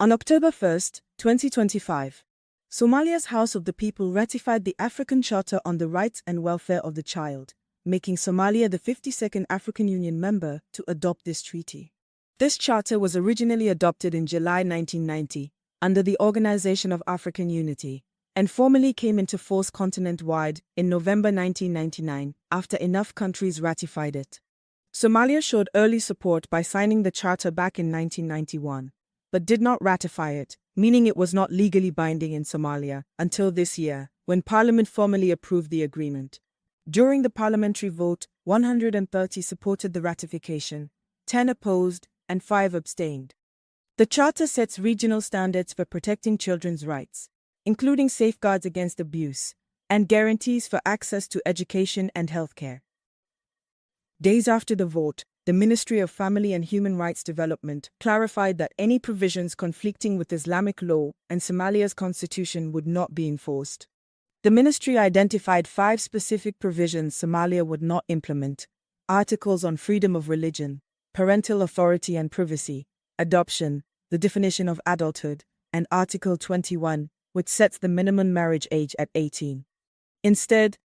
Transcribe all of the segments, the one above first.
On October 1, 2025, Somalia's House of the People ratified the African Charter on the Rights and Welfare of the Child, making Somalia the 52nd African Union member to adopt this treaty. This charter was originally adopted in July 1990 under the Organization of African Unity and formally came into force continent-wide in November 1999 after enough countries ratified it. Somalia showed early support by signing the charter back in 1991, but did not ratify it, meaning it was not legally binding in Somalia until this year, when Parliament formally approved the agreement. During the parliamentary vote, 130 supported the ratification, 10 opposed, and 5 abstained. The Charter sets regional standards for protecting children's rights, including safeguards against abuse, and guarantees for access to education and healthcare. Days after the vote, the Ministry of Family and Human Rights Development clarified that any provisions conflicting with Islamic law and Somalia's constitution would not be enforced. The ministry identified 5 specific provisions Somalia would not implement: articles on freedom of religion, parental authority and privacy, adoption, the definition of adulthood, and Article 21, which sets the minimum marriage age at 18. Instead,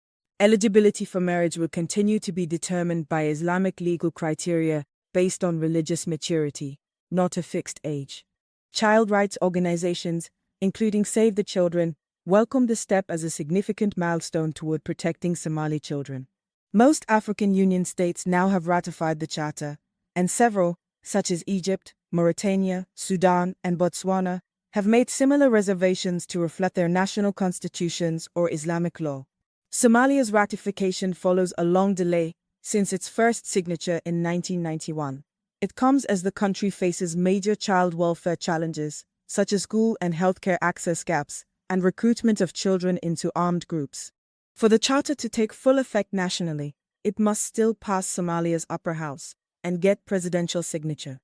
eligibility for marriage will continue to be determined by Islamic legal criteria based on religious maturity, not a fixed age. Child rights organizations, including Save the Children, welcomed the step as a significant milestone toward protecting Somali children. Most African Union states now have ratified the Charter, and several, such as Egypt, Mauritania, Sudan, and Botswana, have made similar reservations to reflect their national constitutions or Islamic law. Somalia's ratification follows a long delay since its first signature in 1991. It comes as the country faces major child welfare challenges, such as school and healthcare access gaps, and recruitment of children into armed groups. For the Charter to take full effect nationally, it must still pass Somalia's upper house and get presidential signature.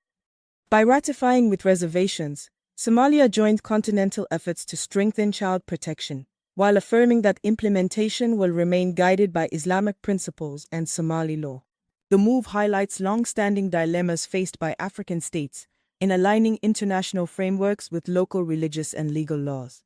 By ratifying with reservations, Somalia joined continental efforts to strengthen child protection, while affirming that implementation will remain guided by Islamic principles and Somali law. The move highlights long-standing dilemmas faced by African states in aligning international frameworks with local religious and legal laws.